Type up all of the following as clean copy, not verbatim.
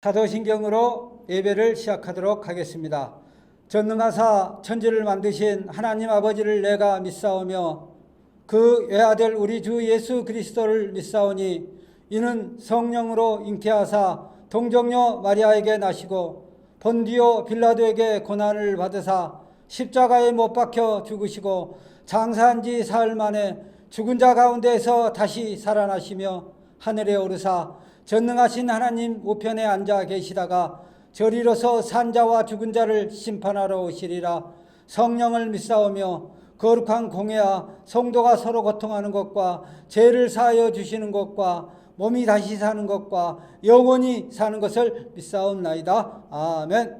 사도신경으로 예배를 시작하도록 하겠습니다. 전능하사 천지를 만드신 하나님 아버지를 내가 믿사오며 그 외아들 우리 주 예수 그리스도를 믿사오니 이는 성령으로 잉태하사 동정녀 마리아에게 나시고 본디오 빌라도에게 고난을 받으사 십자가에 못 박혀 죽으시고 장사한 지 사흘 만에 죽은 자 가운데에서 다시 살아나시며 하늘에 오르사 전능하신 하나님 우편에 앉아 계시다가 저리로서 산 자와 죽은 자를 심판하러 오시리라. 성령을 믿사오며 거룩한 공회와 성도가 서로 고통하는 것과 죄를 사하여 주시는 것과 몸이 다시 사는 것과 영원히 사는 것을 믿사옵나이다. 아멘.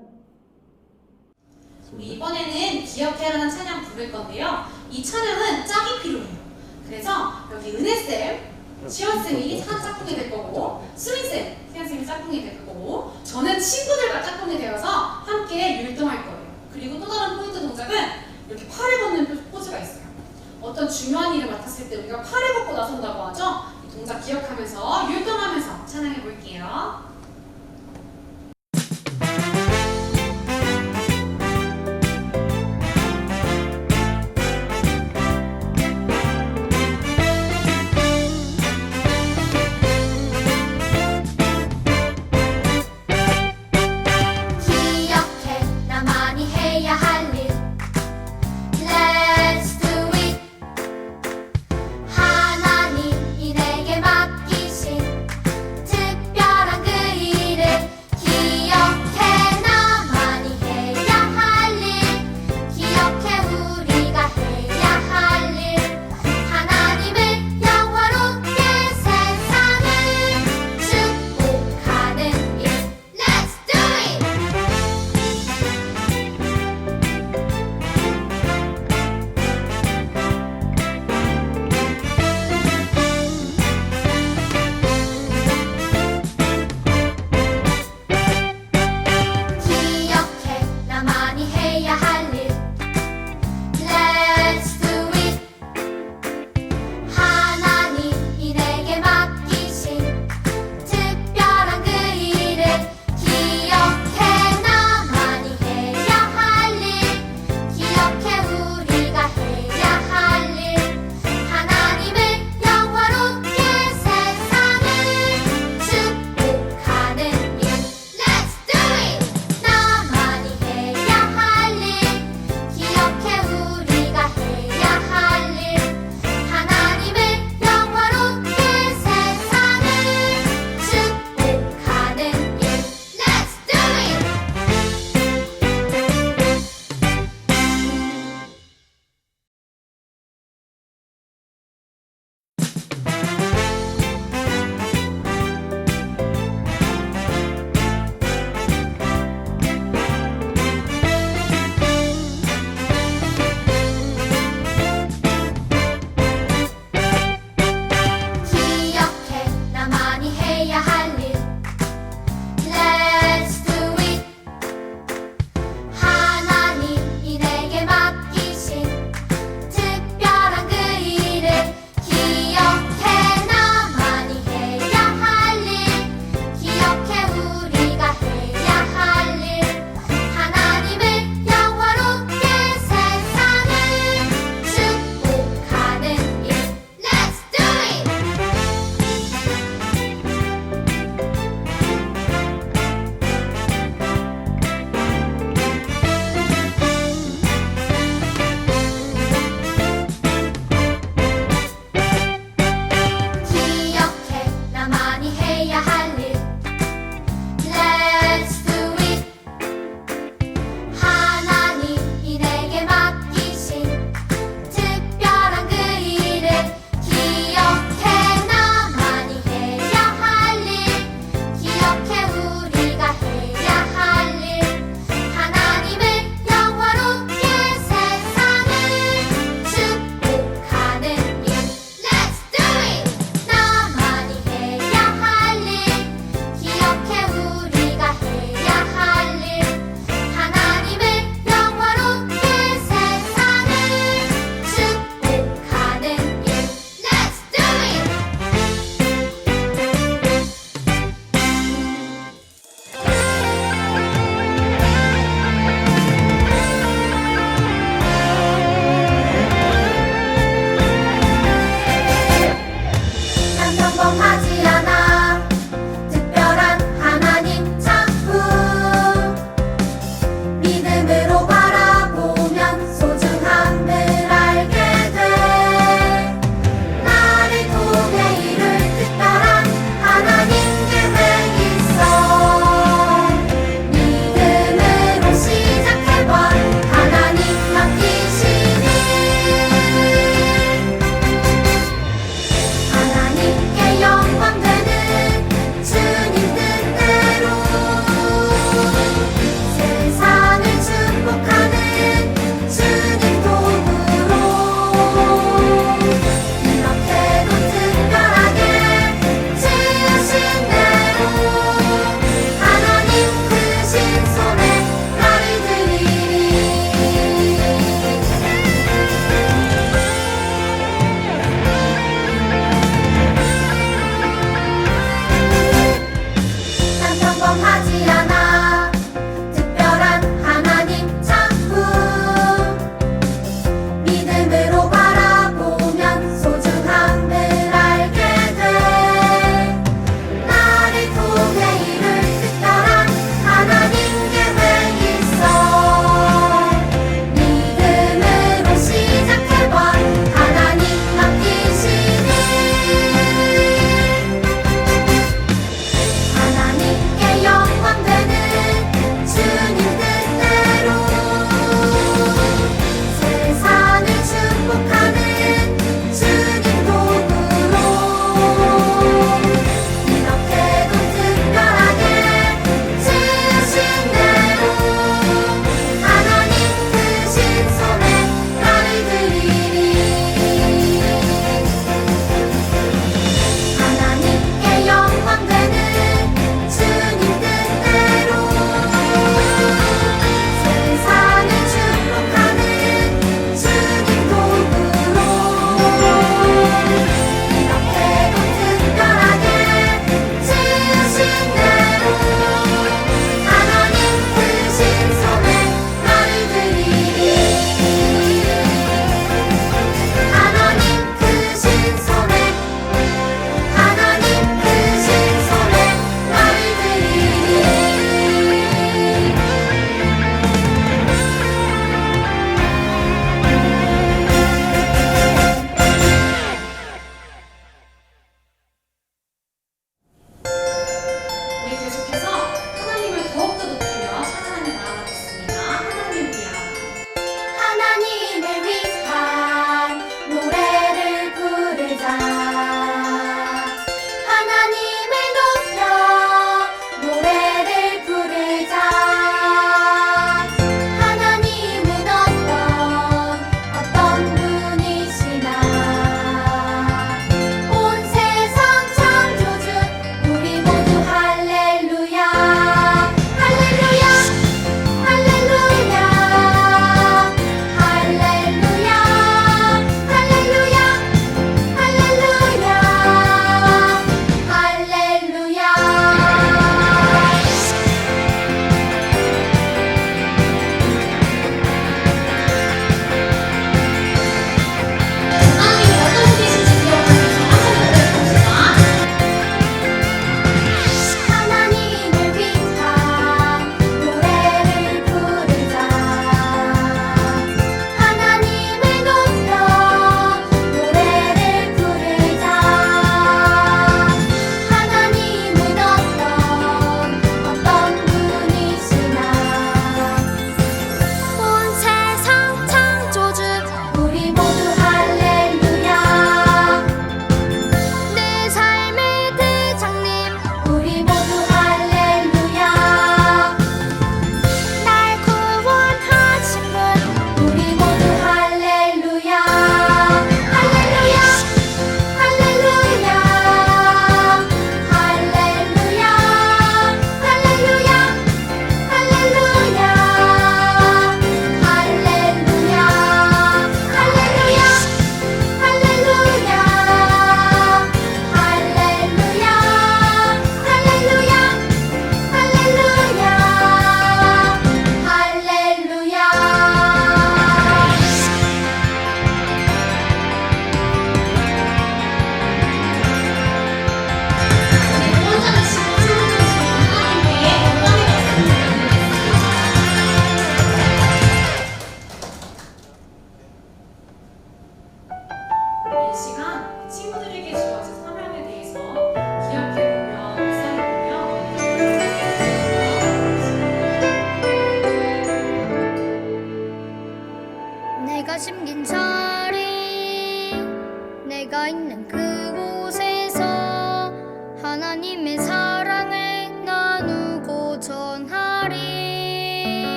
우리 이번에는 기억해라는 찬양 부를 건데요. 이 찬양은 짝이 필요해요. 그래서 여기 은혜쌤, 시원쌤이 짝꿍이 될 거고, 수민쌤, 수연쌤이 짝꿍이 될 거고, 저는 친구들과 짝꿍이 되어서 함께 율동할 거예요. 그리고 또 다른 포인트 동작은 이렇게 팔을 걷는 포즈가 있어요. 어떤 중요한 일을 맡았을 때 우리가 팔을 걷고 나선다고 하죠. 이 동작 기억하면서 율동하면서 찬양해 볼게요. 하나님이 내게 맡기신 특별한 그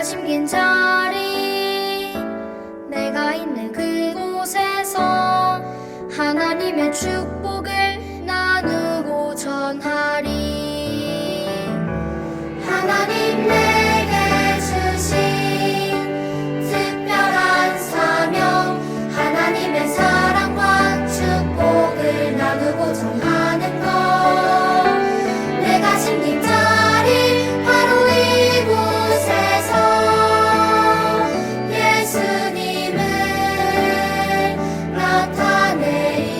심긴 자리 내가 있는 그곳에서 하나님의 축복을 나누고 전하리. 하나님 내게 주신 특별한 사명, 하나님의 사랑과 축복을 나누고 전하는 것. 내가 심긴 자리 바로 이곳에서 예수님을 나타내리.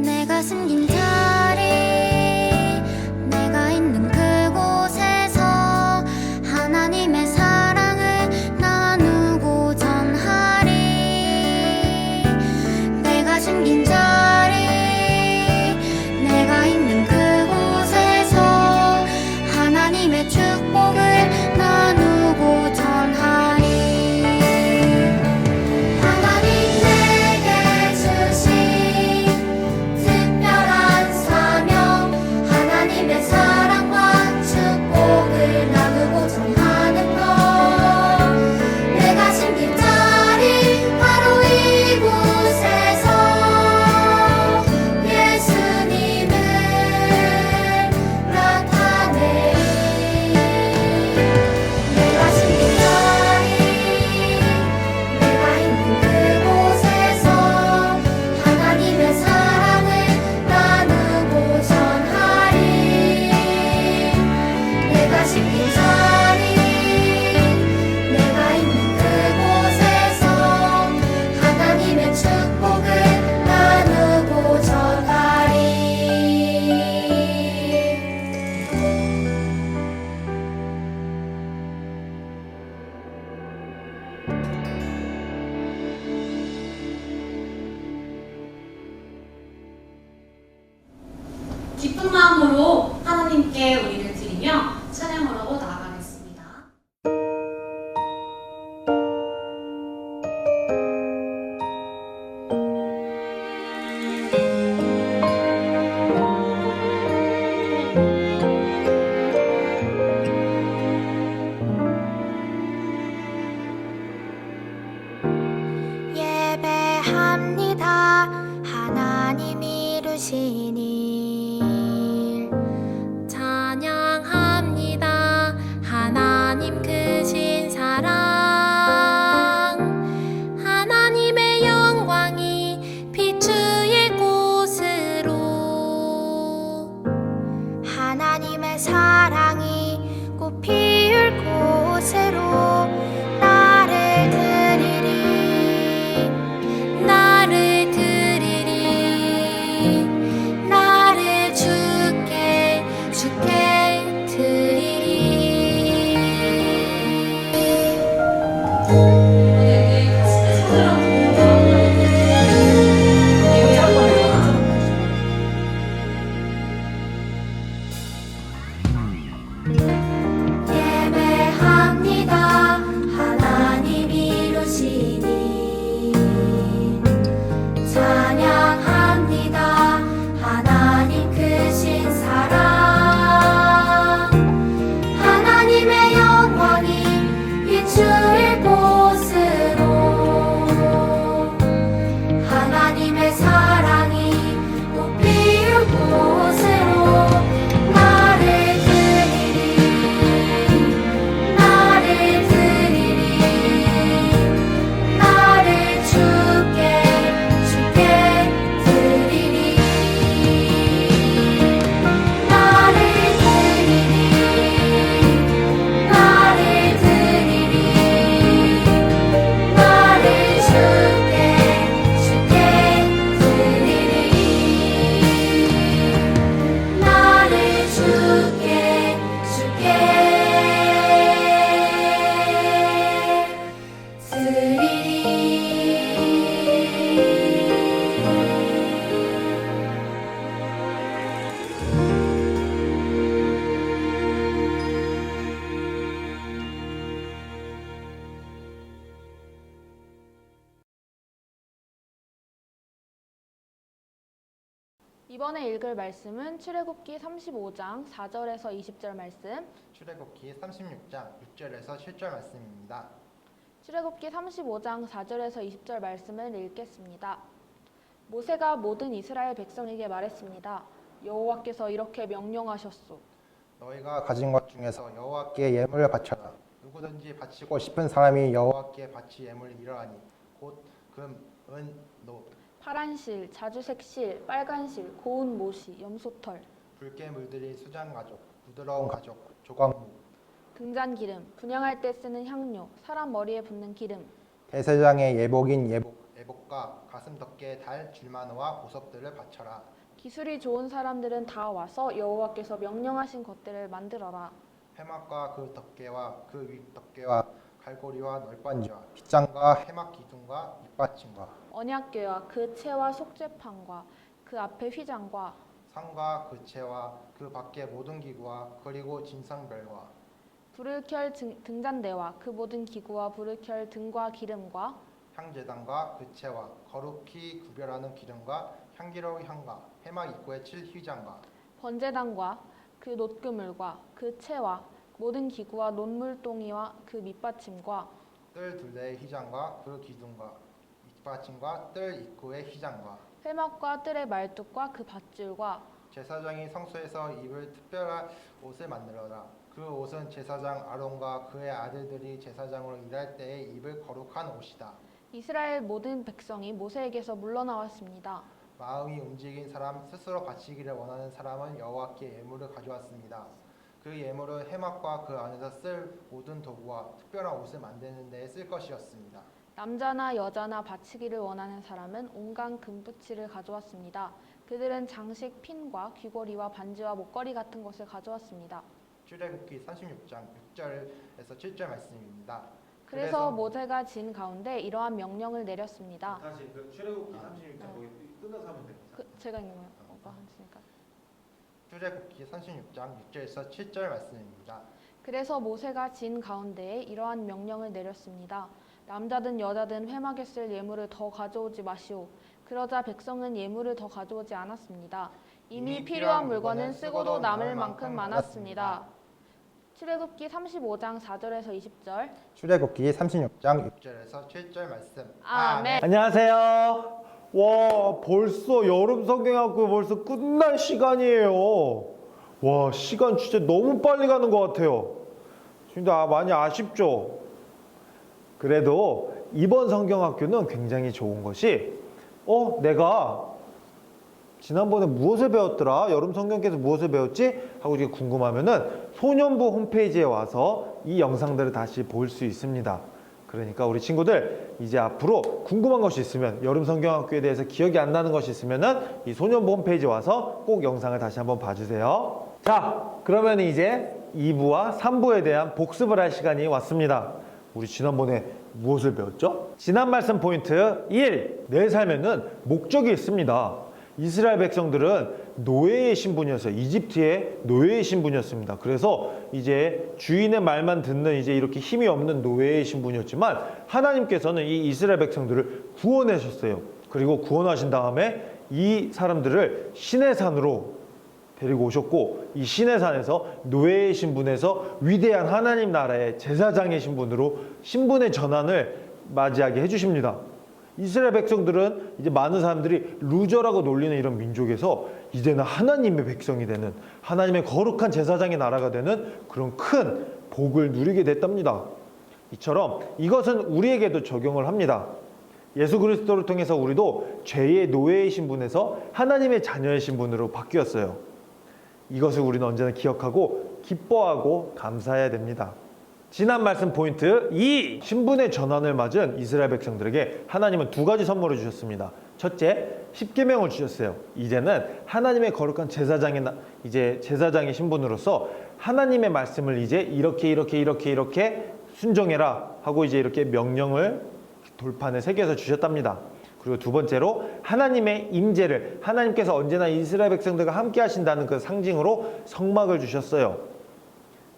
내가 숨긴 자리 내가 있는 그곳에서 하나님의 사랑을 나누고 전하리. 내가 숨긴 자리 내가 있는 그곳에서 하나님의 축복을 나누고 전하리. 하나님 내게 주신 특별한 사명, 하나님의 사랑과 축복을 나누고 전하는 것. 내가 심긴 자리 바로 이곳에서 예수님을 나타내리. 내가 심긴 자리 내가 있는 그곳에서 하나님의 사랑을 나누고 전하리. 내가 심긴 자리 내가 있는 그곳에서 하나님의 축복을 나누고 전하리. 기쁜 마음으로 하나님께 우리를 드리며 찬양으로 나아가겠습니다. 예배합니다. 하나님 이루신 일 찬양합니다. 하나님 크신 사랑, 하나님의 영광이 비추일 곳으로, 하나님의 사랑이 꽃 피울 곳으로 나를 드리리, 나를 드리리, 나를 이번에 읽을 말씀은 출애굽기 35장 4절에서 20절 말씀, 출애굽기 36장 6절에서 7절 말씀입니다. 출애굽기 35장 4절에서 20절 말씀을 읽겠습니다. 모세가 모든 이스라엘 백성에게 말했습니다. 여호와께서 이렇게 명령하셨소. 너희가 가진 것 중에서 여호와께 예물을 바쳐라. 누구든지 바치고 싶은 사람이 여호와께 바치 예물을 이러하니 곧 금, 은, 노, 파란 실, 자주색 실, 빨간 실, 고운 모시, 염소털, 붉게 물들인 수잔 가죽, 부드러운 가죽, 조각무, 등잔 기름, 분향할 때 쓰는 향료, 사람 머리에 붓는 기름, 대제장의 예복인 예복과 가슴 덮개에 달 줄마노와 보석들을 바쳐라. 기술이 좋은 사람들은 다 와서 여호와께서 명령하신 것들을 만들어라. 회막과 그 덮개와 그 윗 덮개와 갈고리와 널빤지와 빗장과 해막 기둥과 밑받침과 언약궤와 그 채와 속죄판과 그 앞에 휘장과 상과 그 채와 그 밖의 모든 기구와 그리고 진상별과 불을 켤 등잔대와 그 모든 기구와 불을 켤 등과 기름과 향제단과 그 채와 거룩히 구별하는 기름과 향기로운 향과 해막 입구에 칠 휘장과 번제단과 그 놋그물과 그 채와 모든 기구와 놋물동이와 그 밑받침과 뜰 둘레의 휘장과 그 기둥과 밑받침과 뜰 입구의 휘장과 회막과 뜰의 말뚝과 그 밧줄과 제사장이 성소에서 입을 특별한 옷을 만들어라. 그 옷은 제사장 아론과 그의 아들들이 제사장으로 일할 때에 입을 거룩한 옷이다. 이스라엘 모든 백성이 모세에게서 물러나왔습니다. 마음이 움직인 사람 스스로 바치기를 원하는 사람은 여호와께 예물을 가져왔습니다. 그 예물은 해막과 그 안에서 쓸 모든 도구와 특별한 옷을 만드는 데에 쓸 것이었습니다. 남자나 여자나 바치기를 원하는 사람은 온갖 금붙이를 가져왔습니다. 그들은 장식 핀과 귀걸이와 반지와 목걸이 같은 것을 가져왔습니다. 출애굽기 36장 6절에서 7절 말씀입니다. 그래서 모세가 진 가운데 이러한 명령을 내렸습니다. 다시 그 출애굽기 36장 거기 끝나서 하면 됩니다. 제가 읽는 거예요. 오빠 하시니까. 출애굽기 36장 6절에서 7절 말씀입니다. 그래서 모세가 진 가운데에 이러한 명령을 내렸습니다. 남자든 여자든 회막에 쓸 예물을 더 가져오지 마시오. 그러자 백성은 예물을 더 가져오지 않았습니다. 이미 필요한 물건은 쓰고도 남을 만큼 많았습니다. 출애굽기 35장 4절에서 20절. 출애굽기 36장 6절에서 7절 말씀. 아멘. 안녕하세요. 와, 벌써 여름 성경학교 벌써 끝날 시간이에요. 와, 시간 진짜 너무 빨리 가는 것 같아요. 진짜 많이 아쉽죠? 그래도 이번 성경학교는 굉장히 좋은 것이 내가 지난번에 무엇을 배웠더라? 여름 성경께서 무엇을 배웠지? 하고 이게 궁금하면은 소년부 홈페이지에 와서 이 영상들을 다시 볼 수 있습니다. 그러니까 우리 친구들 이제 앞으로 궁금한 것이 있으면 여름 성경학교에 대해서 기억이 안 나는 것이 있으면은 이 소년부 홈페이지에 와서 꼭 영상을 다시 한번 봐주세요. 자, 그러면 이제 2부와 3부에 대한 복습을 할 시간이 왔습니다. 우리 지난번에 무엇을 배웠죠? 지난 말씀 포인트 1. 내 삶에는 목적이 있습니다. 이스라엘 백성들은 노예의 신분이었어요. 이집트의 노예의 신분이었습니다. 그래서 이제 주인의 말만 듣는 이제 이렇게 힘이 없는 노예의 신분이었지만 하나님께서는 이 이스라엘 백성들을 구원하셨어요. 그리고 구원하신 다음에 이 사람들을 시내산으로 데리고 오셨고 이 시내산에서 노예의 신분에서 위대한 하나님 나라의 제사장의 신분으로 신분의 전환을 맞이하게 해주십니다. 이스라엘 백성들은 이제 많은 사람들이 루저라고 놀리는 이런 민족에서 이제는 하나님의 백성이 되는 하나님의 거룩한 제사장의 나라가 되는 그런 큰 복을 누리게 됐답니다. 이처럼 이것은 우리에게도 적용을 합니다. 예수 그리스도를 통해서 우리도 죄의 노예의 신분에서 하나님의 자녀의 신분으로 바뀌었어요. 이것을 우리는 언제나 기억하고 기뻐하고 감사해야 됩니다. 지난 말씀 포인트 2. 신분의 전환을 맞은 이스라엘 백성들에게 하나님은 두 가지 선물을 주셨습니다. 첫째, 십계명을 주셨어요. 이제는 하나님의 거룩한 제사장의 신분으로서 하나님의 말씀을 이제 이렇게 순종해라 하고 이제 이렇게 명령을 돌판에 새겨서 주셨답니다. 그리고 두 번째로 하나님의 임재를 하나님께서 언제나 이스라엘 백성들과 함께 하신다는 그 상징으로 성막을 주셨어요.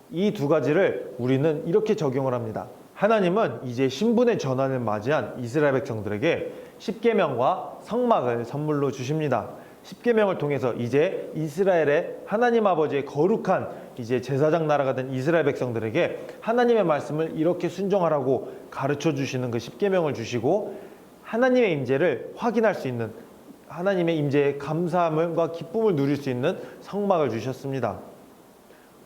이 두 가지를 우리는 이렇게 적용을 합니다. 하나님은 이제 신분의 전환을 맞이한 이스라엘 백성들에게 십계명과 성막을 선물로 주십니다. 십계명을 통해서 이제 이스라엘의 하나님 아버지의 거룩한 이제 제사장 나라가 된 이스라엘 백성들에게 하나님의 말씀을 이렇게 순종하라고 가르쳐 주시는 그 십계명을 주시고 하나님의 임재를 확인할 수 있는 하나님의 임재의 감사함과 기쁨을 누릴 수 있는 성막을 주셨습니다.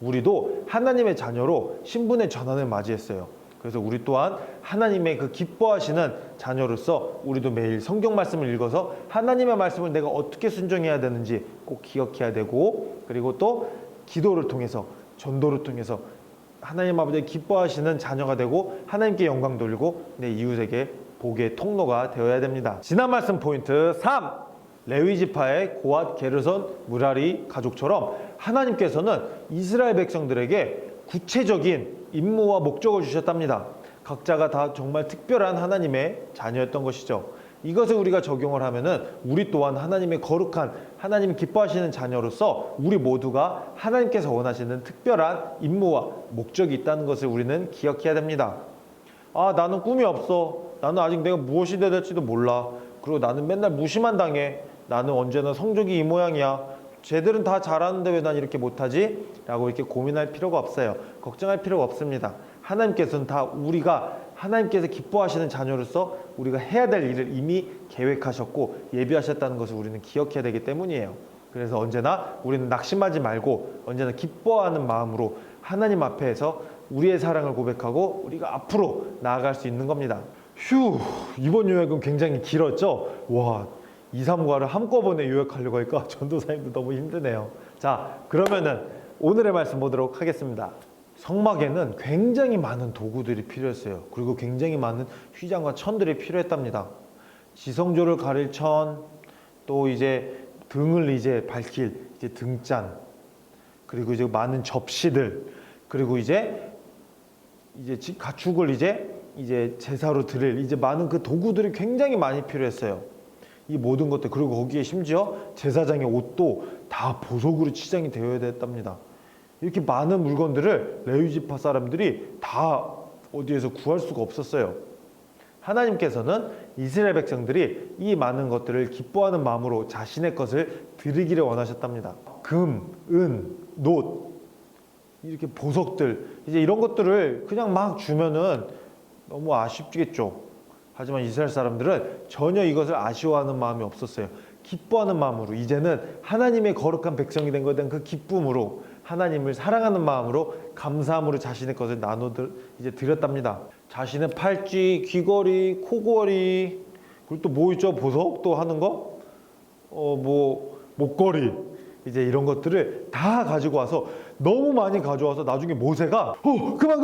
우리도 하나님의 자녀로 신분의 전환을 맞이했어요. 그래서 우리 또한 하나님의 그 기뻐하시는 자녀로서 우리도 매일 성경 말씀을 읽어서 하나님의 말씀을 내가 어떻게 순종해야 되는지 꼭 기억해야 되고, 그리고 또 기도를 통해서 전도를 통해서 하나님 아버지의 기뻐하시는 자녀가 되고 하나님께 영광 돌리고 내 이웃에게 복의 통로가 되어야 됩니다. 지난 말씀 포인트 3. 레위 지파의 고앗, 게르손, 무라리 가족처럼 하나님께서는 이스라엘 백성들에게 구체적인 임무와 목적을 주셨답니다. 각자가 다 정말 특별한 하나님의 자녀였던 것이죠. 이것을 우리가 적용을 하면은 우리 또한 하나님의 거룩한 하나님 기뻐하시는 자녀로서 우리 모두가 하나님께서 원하시는 특별한 임무와 목적이 있다는 것을 우리는 기억해야 됩니다. 아, 나는 꿈이 없어. 나는 아직 내가 무엇이 돼야 될지도 몰라. 그리고 나는 맨날 무시만 당해. 나는 언제나 성적이 이 모양이야. 쟤들은 다 잘하는데 왜 난 이렇게 못하지? 라고 이렇게 고민할 필요가 없어요. 걱정할 필요가 없습니다. 하나님께서는 다 우리가 하나님께서 기뻐하시는 자녀로서 우리가 해야 될 일을 이미 계획하셨고 예비하셨다는 것을 우리는 기억해야 되기 때문이에요. 그래서 언제나 우리는 낙심하지 말고 언제나 기뻐하는 마음으로 하나님 앞에서 우리의 사랑을 고백하고 우리가 앞으로 나아갈 수 있는 겁니다. 휴, 이번 요약은 굉장히 길었죠? 와, 2, 3과를 한꺼번에 요약하려고 하니까 전도사님도 너무 힘드네요. 자, 그러면은 오늘의 말씀 보도록 하겠습니다. 성막에는 굉장히 많은 도구들이 필요했어요. 그리고 굉장히 많은 휘장과 천들이 필요했답니다. 지성조를 가릴 천, 또 이제 등을 이제 밝힐 이제 등잔, 그리고 이제 많은 접시들, 그리고 이제 가축을 이제 제사로 드릴 이제 많은 그 도구들이 굉장히 많이 필요했어요. 이 모든 것들, 그리고 거기에 심지어 제사장의 옷도 다 보석으로 치장이 되어야 됐답니다. 이렇게 많은 물건들을 레위 지파 사람들이 다 어디에서 구할 수가 없었어요. 하나님께서는 이스라엘 백성들이 이 많은 것들을 기뻐하는 마음으로 자신의 것을 드리기를 원하셨답니다. 금, 은, 놋, 이렇게 보석들, 이제 이런 것들을 그냥 막 주면은 너무 아쉽겠죠. 하지만 이스라엘 사람들은 전혀 이것을 아쉬워하는 마음이 없었어요. 기뻐하는 마음으로, 이제는 하나님의 거룩한 백성이 된 것에 대한 그 기쁨으로, 하나님을 사랑하는 마음으로, 감사함으로 자신의 것을 나눠 이제 드렸답니다. 자신의 팔찌, 귀걸이, 코걸이, 그리고 또 뭐 있죠? 보석 또 하는 거? 목걸이, 이제 이런 것들을 다 가지고 와서 너무 많이 가져와서 나중에 모세가 그만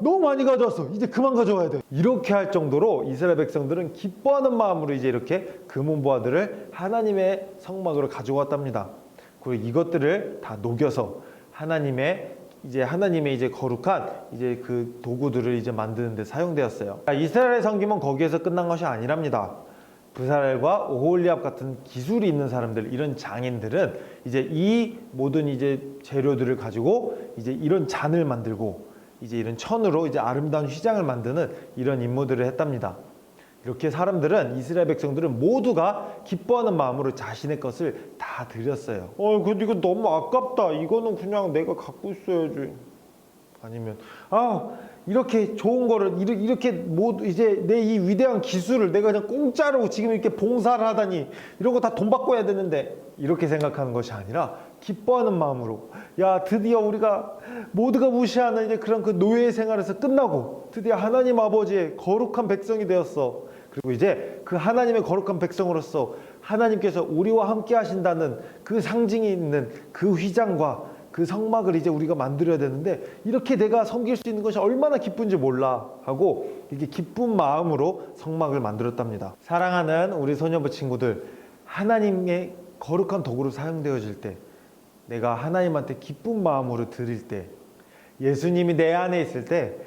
너무 많이 가져왔어, 이제 그만 가져와야 돼, 이렇게 할 정도로 이스라엘 백성들은 기뻐하는 마음으로 이제 이렇게 금은보화들을 하나님의 성막으로 가져왔답니다. 그리고 이것들을 다 녹여서 하나님의 이제 거룩한 이제 그 도구들을 이제 만드는 데 사용되었어요. 이스라엘의 섬김은 거기에서 끝난 것이 아니랍니다. 브살엘과 오홀리압 같은 기술이 있는 사람들, 이런 장인들은 이제 이 모든 이제 재료들을 가지고 이제 이런 잔을 만들고 이제 이런 천으로 이제 아름다운 휘장을 만드는 이런 임무들을 했답니다. 이렇게 사람들은, 이스라엘 백성들은 모두가 기뻐하는 마음으로 자신의 것을 다 드렸어요. 근데 이거 너무 아깝다. 이거는 그냥 내가 갖고 있어야지. 아니면 이렇게 좋은 거를 이렇게 이제 내 이 위대한 기술을 내가 그냥 공짜로 지금 이렇게 봉사를 하다니, 이런 거 다 돈 받고 해야 되는데, 이렇게 생각하는 것이 아니라 기뻐하는 마음으로, 야, 드디어 우리가 모두가 무시하는 이제 그런 그 노예 생활에서 끝나고 드디어 하나님 아버지의 거룩한 백성이 되었어. 그리고 이제 그 하나님의 거룩한 백성으로서 하나님께서 우리와 함께 하신다는 그 상징이 있는 그 휘장과 그 성막을 이제 우리가 만들어야 되는데, 이렇게 내가 섬길 수 있는 것이 얼마나 기쁜지 몰라 하고 이렇게 기쁜 마음으로 성막을 만들었답니다. 사랑하는 우리 소녀부 친구들, 하나님의 거룩한 도구로 사용되어질 때, 내가 하나님한테 기쁜 마음으로 드릴 때, 예수님이 내 안에 있을 때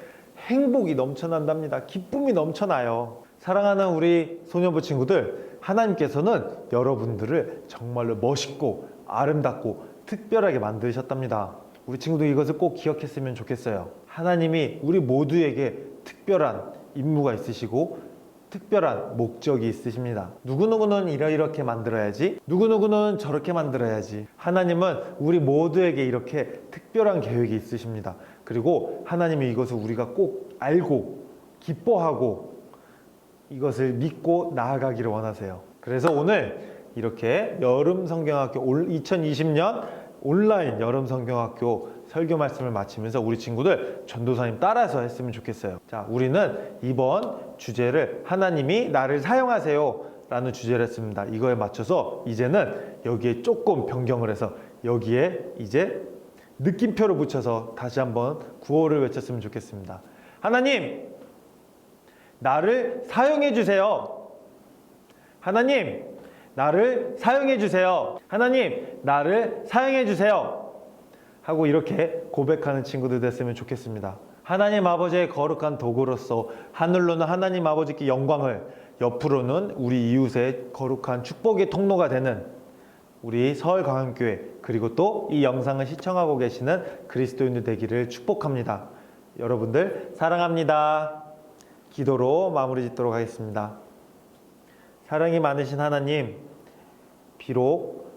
행복이 넘쳐난답니다. 기쁨이 넘쳐나요. 사랑하는 우리 소녀부 친구들, 하나님께서는 여러분들을 정말로 멋있고 아름답고 특별하게 만드셨답니다. 우리 친구들 이것을 꼭 기억했으면 좋겠어요. 하나님이 우리 모두에게 특별한 임무가 있으시고 특별한 목적이 있으십니다. 누구누구는 이렇게 만들어야지, 누구누구는 저렇게 만들어야지. 하나님은 우리 모두에게 이렇게 특별한 계획이 있으십니다. 그리고 하나님이 이것을 우리가 꼭 알고 기뻐하고 이것을 믿고 나아가기를 원하세요. 그래서 오늘 이렇게 여름 성경학교 2020년 온라인 여름 성경학교 설교 말씀을 마치면서 우리 친구들 전도사님 따라서 했으면 좋겠어요. 자, 우리는 이번 주제를 하나님이 나를 사용하세요 라는 주제를 했습니다. 이거에 맞춰서 이제는 여기에 조금 변경을 해서 여기에 이제 느낌표를 붙여서 다시 한번 구호를 외쳤으면 좋겠습니다. 하나님, 나를 사용해 주세요. 하나님, 나를 사용해 주세요. 하나님, 나를 사용해 주세요. 하고 이렇게 고백하는 친구들 됐으면 좋겠습니다. 하나님 아버지의 거룩한 도구로서 하늘로는 하나님 아버지께 영광을, 옆으로는 우리 이웃의 거룩한 축복의 통로가 되는 우리 서울광암교회, 그리고 또 이 영상을 시청하고 계시는 그리스도인들 되기를 축복합니다. 여러분들 사랑합니다. 기도로 마무리 짓도록 하겠습니다. 사랑이 많으신 하나님, 비록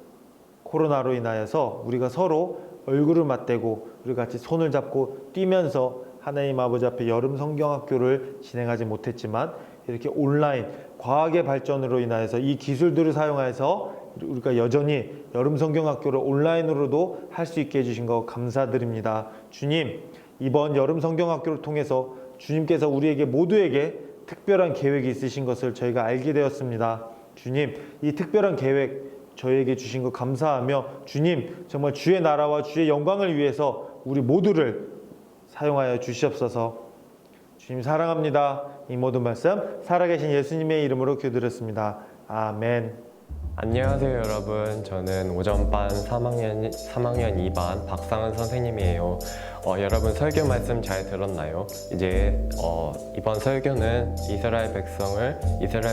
코로나로 인하여서 우리가 서로 얼굴을 맞대고 우리 같이 손을 잡고 뛰면서 하나님 아버지 앞에 여름 성경학교를 진행하지 못했지만 이렇게 온라인 과학의 발전으로 인하여서 이 기술들을 사용해서 우리가 여전히 여름 성경학교를 온라인으로도 할 수 있게 해주신 거 감사드립니다. 주님, 이번 여름 성경학교를 통해서 주님께서 우리에게 모두에게 특별한 계획이 있으신 것을 저희가 알게 되었습니다. 주님, 이 특별한 계획 저희에게 주신 것 감사하며 주님, 정말 주의 나라와 주의 영광을 위해서 우리 모두를 사용하여 주시옵소서. 주님 사랑합니다. 이 모든 말씀 살아계신 예수님의 이름으로 기도드렸습니다. 아멘. 안녕하세요 여러분. 저는 오전반 3학년 2반 박상은 선생님이에요. 여러분 설교 말씀 잘 들었나요? 이제 이번 설교는 이스라엘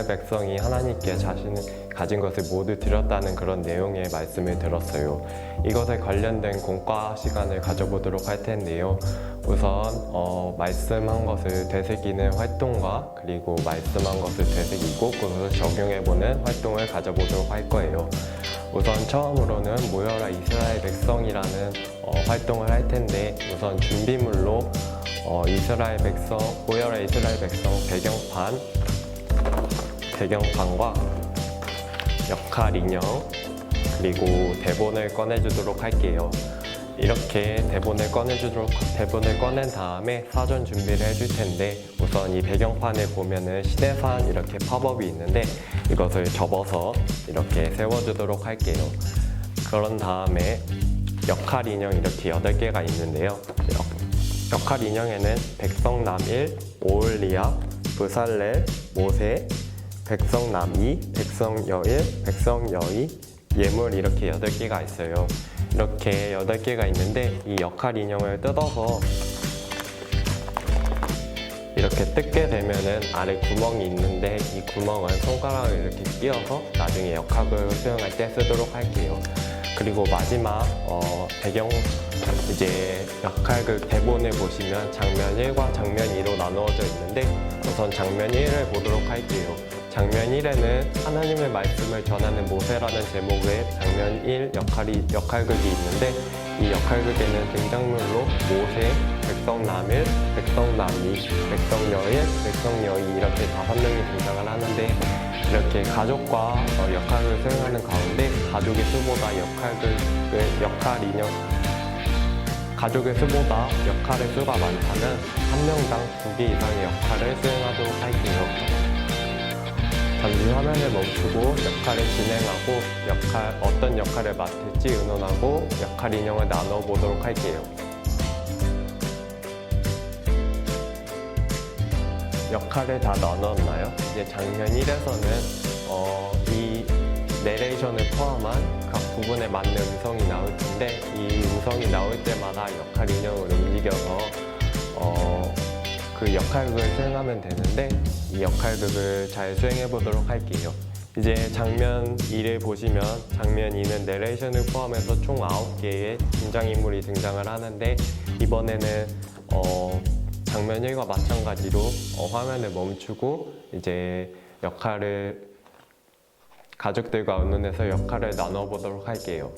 백성이 하나님께 자신이 가진 것을 모두 드렸다는 그런 내용의 말씀을 들었어요. 이것에 관련된 공과 시간을 가져보도록 할 텐데요. 우선 말씀한 것을 되새기는 활동과 그리고 말씀한 것을 되새기고 그것을 적용해보는 활동을 가져보도록 할 거예요. 우선 처음으로는 모여라 이스라엘 백성이라는 활동을 할 텐데, 우선 준비물로 모여라 이스라엘 백성 배경판과 역할 인형 그리고 대본을 꺼내주도록 할게요. 이렇게 대본을 꺼낸 다음에 사전 준비를 해줄 텐데, 우선 이 배경판을 보면은 시대산 이렇게 팝업이 있는데 이것을 접어서 이렇게 세워주도록 할게요. 그런 다음에 역할 인형 이렇게 8개가 있는데요. 역할 인형에는 백성남1, 오홀리압, 브살렐, 모세, 백성남2, 백성여1, 백성여2, 예물 이렇게 8개가 있어요. 이렇게 8개가 있는데 이 역할 인형을 뜯어서 이렇게 뜯게 되면은 아래 구멍이 있는데 이 구멍은 손가락을 이렇게 끼워서 나중에 역학을 수행할 때 쓰도록 할게요. 그리고 마지막 이제 역할극 대본을 보시면 장면 1과 장면 2로 나누어져 있는데, 우선 장면 1을 보도록 할게요. 장면 1에는 하나님의 말씀을 전하는 모세라는 제목의 장면 1 역할극이 있는데, 이 역할극에는 등장물로 모세, 백성남1, 백성남2, 백성여1, 백성여2 이렇게 5명이 등장을 하는데, 이렇게 가족과 역할을 수행하는 가운데 가족의 수보다 가족의 수보다 역할의 수가 많다면 한 명당 2개 이상의 역할을 수행하도록 할게요. 잠시 화면을 멈추고 역할을 진행하고 어떤 역할을 맡을지 의논하고 역할 인형을 나눠 보도록 할게요. 역할을 다 나눴나요? 이제 장면 1에서는 이 내레이션을 포함한 각 부분에 맞는 음성이 나올 텐데, 이 음성이 나올 때마다 역할 인형을 움직여서 그 역할극을 수행하면 되는데, 이 역할극을 잘 수행해 보도록 할게요. 이제 장면 2를 보시면 장면 2는 내레이션을 포함해서 총 9개의 등장인물이 등장을 하는데, 이번에는 장면 1과 마찬가지로 화면을 멈추고 이제 가족들과 의논해서 역할을 나눠보도록 할게요.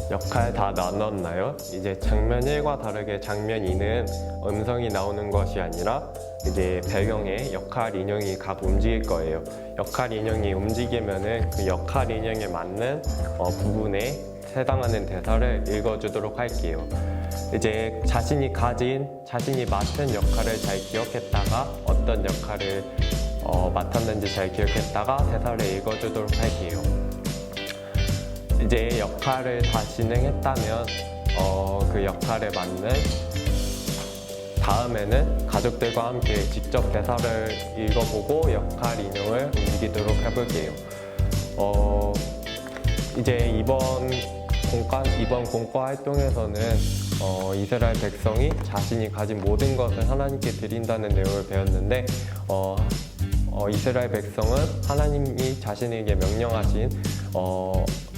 역할 다 나눴나요? 이제 장면 1과 다르게 장면 2는 음성이 나오는 것이 아니라 이제 배경에 역할 인형이 각 움직일 거예요. 역할 인형이 움직이면은 그 역할 인형에 맞는 부분에 해당하는 대사를 읽어주도록 할게요. 이제 자신이 맡은 역할을 잘 기억했다가 어떤 역할을 맡았는지 잘 기억했다가 대사를 읽어주도록 할게요. 이제 역할을 다 진행했다면 그 역할에 맞는 다음에는 가족들과 함께 직접 대사를 읽어보고 역할 인형을 움직이도록 해볼게요. 이제 이번 공과 활동에서는 이스라엘 백성이 자신이 가진 모든 것을 하나님께 드린다는 내용을 배웠는데 이스라엘 백성은 하나님이 자신에게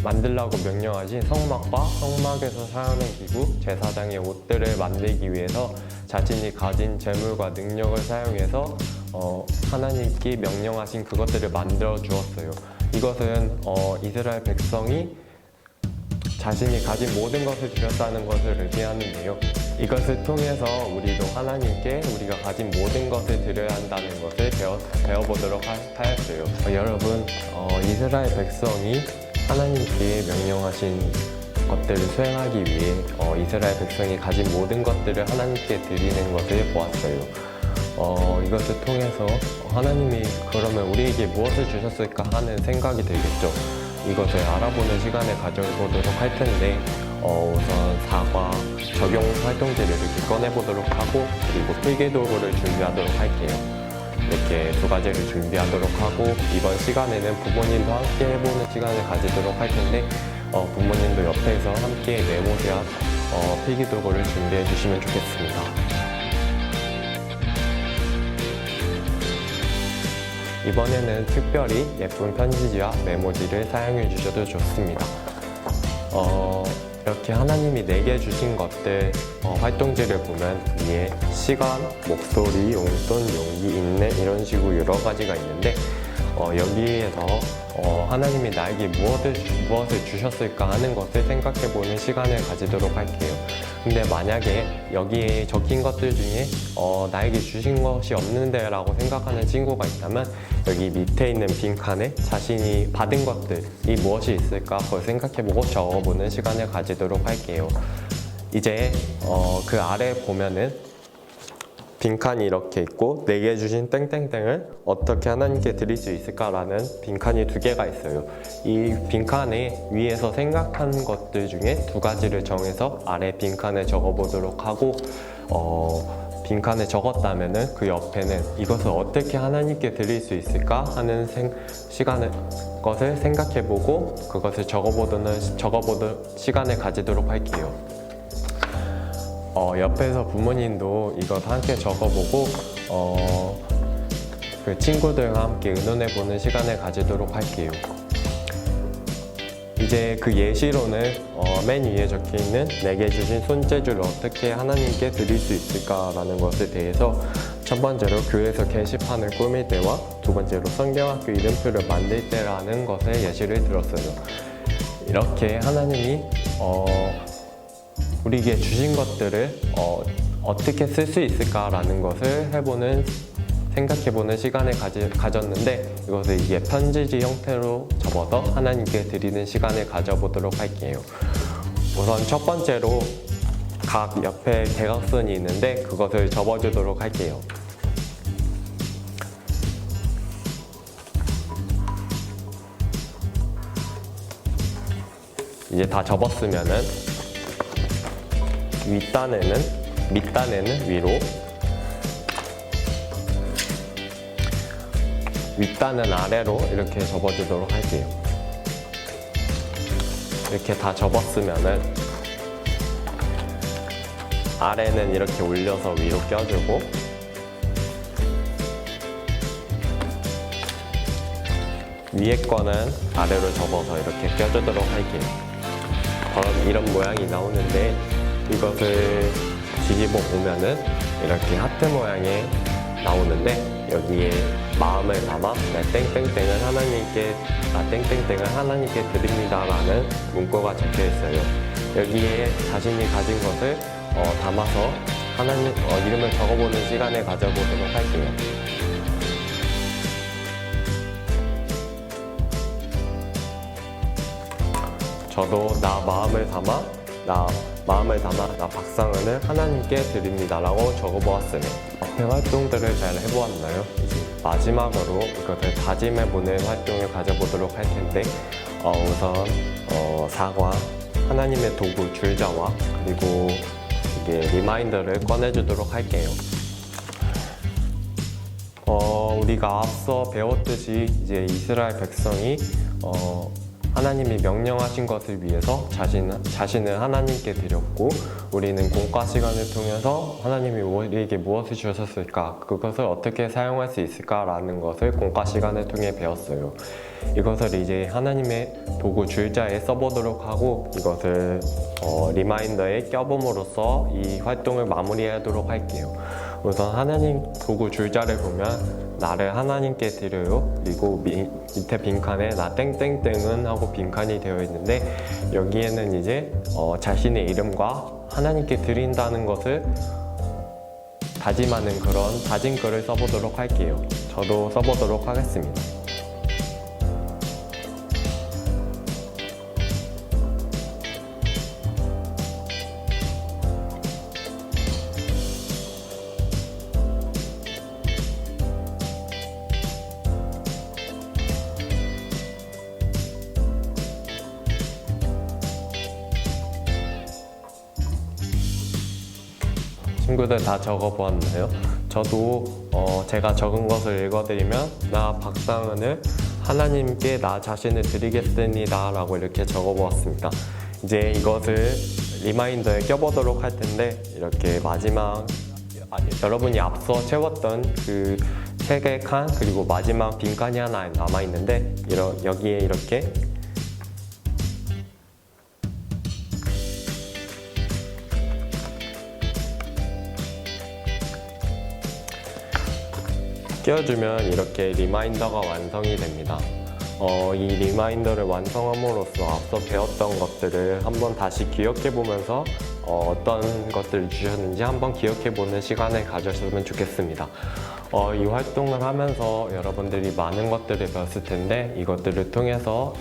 만들라고 명령하신 성막과 성막에서 사용하는 기구, 제사장의 옷들을 만들기 위해서 자신이 가진 재물과 능력을 사용해서 하나님께 명령하신 그것들을 만들어 주었어요. 이것은 이스라엘 백성이 자신이 가진 모든 것을 드렸다는 것을 의미하는데요. 이것을 통해서 우리도 하나님께 우리가 가진 모든 것을 드려야 한다는 것을 배워보도록 하였어요. 여러분, 이스라엘 백성이 하나님께 명령하신 것들을 수행하기 위해 이스라엘 백성이 가진 모든 것들을 하나님께 드리는 것을 보았어요. 이것을 통해서 하나님이 그러면 우리에게 무엇을 주셨을까 하는 생각이 들겠죠. 이것을 알아보는 시간을 가져보도록 할 텐데 우선 사과, 적용 활동지를 이렇게 꺼내보도록 하고 그리고 필기도구를 준비하도록 할게요. 이렇게 두 가지를 준비하도록 하고 이번 시간에는 부모님도 함께 해보는 시간을 가지도록 할 텐데 부모님도 옆에서 함께 메모지와 필기도구를 준비해 주시면 좋겠습니다. 이번에는 특별히 예쁜 편지지와 메모지를 사용해 주셔도 좋습니다. 이렇게 하나님이 내게 주신 것들 활동지를 보면 위에 시간, 목소리, 용돈, 용기, 인내 이런 식으로 여러 가지가 있는데 여기에서 하나님이 나에게 무엇을 주셨을까 하는 것을 생각해보는 시간을 가지도록 할게요. 근데 만약에 여기에 적힌 것들 중에 나에게 주신 것이 없는데 라고 생각하는 친구가 있다면 여기 밑에 있는 빈칸에 자신이 받은 것들이 무엇이 있을까 그걸 생각해보고 적어보는 시간을 가지도록 할게요. 이제 그 아래 보면은 빈칸이 이렇게 있고 내게 주신 땡땡땡을 어떻게 하나님께 드릴 수 있을까라는 빈칸이 두 개가 있어요. 이 빈칸에 위에서 생각한 것들 중에 두 가지를 정해서 아래 빈칸에 적어보도록 하고 빈칸에 적었다면은 그 옆에는 이것을 어떻게 하나님께 드릴 수 있을까 하는 것을 생각해보고 그것을 적어보는 시간을 가지도록 할게요. 옆에서 부모님도 이것 함께 적어보고 그 친구들과 함께 의논해보는 시간을 가지도록 할게요. 이제 그 예시로는 맨 위에 적혀있는 내게 주신 손재주를 어떻게 하나님께 드릴 수 있을까라는 것에 대해서 첫 번째로 교회에서 게시판을 꾸밀 때와 두 번째로 성경학교 이름표를 만들 때라는 것에 예시를 들었어요. 이렇게 하나님이 우리에게 주신 것들을 어떻게 쓸 수 있을까라는 것을 생각해보는 시간을 가졌는데 이것을 이게 편지지 형태로 접어서 하나님께 드리는 시간을 가져보도록 할게요. 우선 첫 번째로 각 옆에 대각선이 있는데 그것을 접어주도록 할게요. 이제 다 접었으면은 밑단에는 위로, 윗단은 아래로 이렇게 접어주도록 할게요. 이렇게 다 접었으면은 아래는 이렇게 올려서 위로 껴주고 위에 거는 아래로 접어서 이렇게 껴주도록 할게요. 이런 모양이 나오는데 이것을 뒤집어 보면은 이렇게 하트 모양이 나오는데 여기에 마음을 담아 나 땡땡땡을 하나님께 드립니다라는 문구가 적혀 있어요. 여기에 자신이 가진 것을 담아서 하나님 이름을 적어보는 시간을 가져보도록 할게요. 저도 나 박상은을 하나님께 드립니다라고 적어보았으니 앞에 활동들을 잘 해보았나요? 이제 마지막으로 이것을 다짐해보는 활동을 가져보도록 할 텐데 우선 사과, 하나님의 도구 줄자와 그리고 이게 리마인더를 꺼내주도록 할게요. 우리가 앞서 배웠듯이 이제 이스라엘 백성이 하나님이 명령하신 것을 위해서 자신을 하나님께 드렸고 우리는 공과 시간을 통해서 하나님이 우리에게 무엇을 주셨을까 그것을 어떻게 사용할 수 있을까라는 것을 공과 시간을 통해 배웠어요. 이것을 이제 하나님의 도구 줄자에 써보도록 하고 이것을 리마인더에 껴봄으로써 이 활동을 마무리하도록 할게요. 우선 하나님 도구 줄자를 보면 나를 하나님께 드려요. 그리고 밑에 빈칸에 나 땡땡땡은 하고 빈칸이 되어 있는데 여기에는 이제 자신의 이름과 하나님께 드린다는 것을 다짐하는 그런 다짐글을 써보도록 할게요. 저도 써보도록 하겠습니다. 친구들 다 적어보았나요? 저도 제가 적은 것을 읽어드리면 나 박상은을 하나님께 나 자신을 드리겠습니다 라고 이렇게 적어보았습니다. 이제 이것을 리마인더에 껴보도록 할 텐데 이렇게 마지막 여러분이 앞서 채웠던 그 세 개의 칸 그리고 마지막 빈칸이 하나 남아있는데 여기에 이렇게 끼워주면 이렇게 리마인더가 완성이 됩니다. 이 리마인더를 완성함으로써 앞서 배웠던 것들을 한번 다시 기억해보면서 어떤 것들을 주셨는지 한번 기억해보는 시간을 가졌으면 좋겠습니다. 이 활동을 하면서 여러분들이 많은 것들을 배웠을 텐데 이것들을 통해서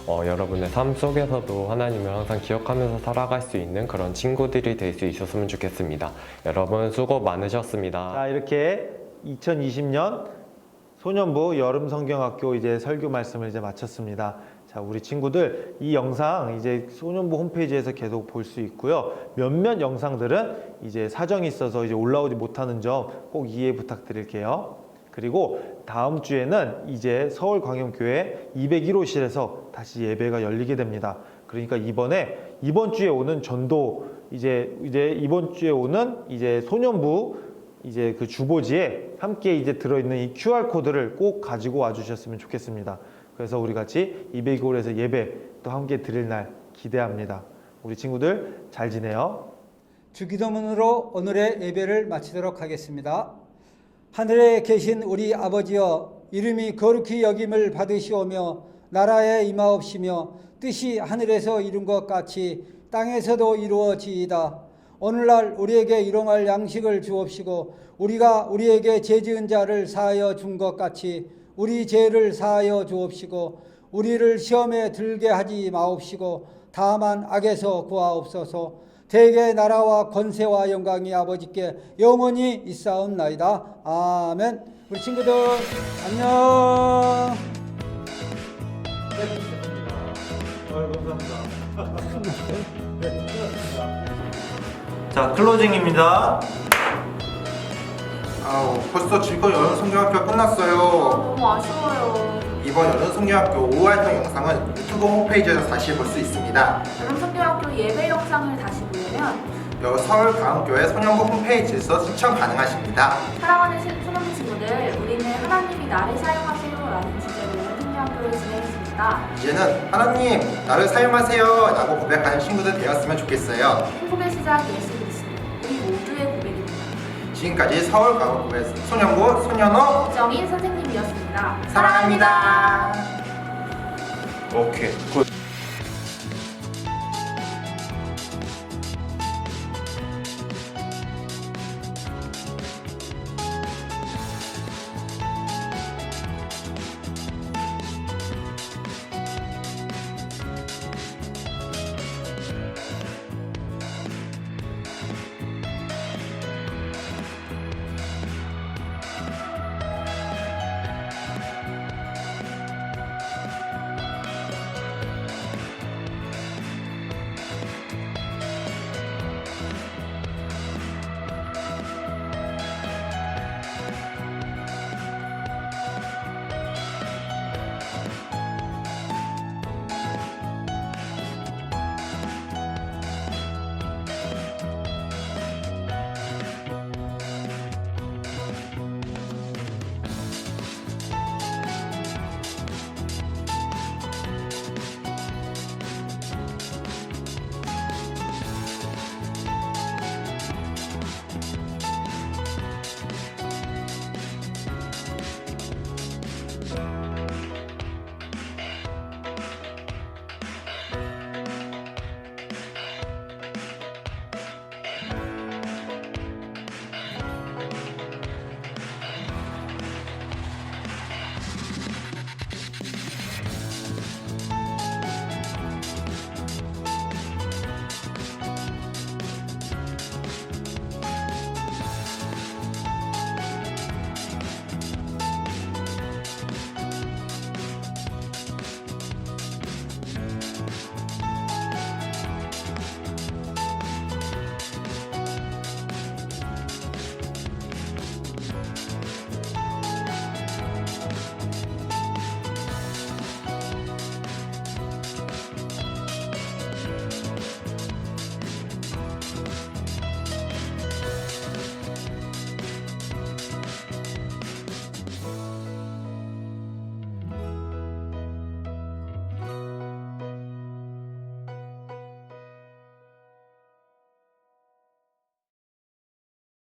여러분의 삶 속에서도 하나님을 항상 기억하면서 살아갈 수 있는 그런 친구들이 될 수 있었으면 좋겠습니다. 여러분 수고 많으셨습니다. 자, 이렇게 2020년 소년부 여름성경학교 이제 설교 말씀을 이제 마쳤습니다. 자, 우리 친구들 이 영상 이제 소년부 홈페이지에서 계속 볼 수 있고요. 몇몇 영상들은 이제 사정이 있어서 이제 올라오지 못하는 점 꼭 이해 부탁드릴게요. 그리고 다음 주에는 이제 서울광영교회 201호실에서 다시 예배가 열리게 됩니다. 그러니까 이번 주에 오는 전도 이제 이번 주에 오는 이제 소년부 이제 그 주보지에 함께 이제 들어있는 이 QR코드를 꼭 가지고 와주셨으면 좋겠습니다. 그래서 우리 같이 202홀에서 예배 또 함께 드릴 날 기대합니다. 우리 친구들 잘 지내요. 주기도문으로 오늘의 예배를 마치도록 하겠습니다. 하늘에 계신 우리 아버지여, 이름이 거룩히 여김을 받으시오며 나라에 임하옵시며 뜻이 하늘에서 이룬 것 같이 땅에서도 이루어지이다. 오늘날 우리에게 일용할 양식을 주옵시고 우리가 우리에게 죄 지은 자를 사하여 준 것 같이 우리 죄를 사하여 주옵시고 우리를 시험에 들게 하지 마옵시고 다만 악에서 구하옵소서. 대개 나라와 권세와 영광이 아버지께 영원히 있사옵나이다. 아멘. 우리 친구들 안녕. 자, 클로징입니다. 벌써 즐거운 여름성경학교가 끝났어요. 너무 아쉬워요. 이번 여름성경학교 5활동 영상은 유튜브 홈페이지에서 다시 볼 수 있습니다. 여름성경학교 예배 영상을 다시 보려면 서울광교회 소년부 홈페이지에서 시청 가능하십니다. 사랑하는 소년부 친구들, 우리는 하나님이 나를 사용하세요 라는 주제로 여름성경학교를 진행했습니다. 되었습니다. 이제는 하나님 나를 사용하세요 라고 고백하는 친구들 되었으면 좋겠어요. 행복의 시작 예수 그리스도. 우리 모두의 고백입니다. 지금까지 서울가옥고의 소년부 소년호 이정인 선생님이었습니다. 사랑합니다. 오케이 굿.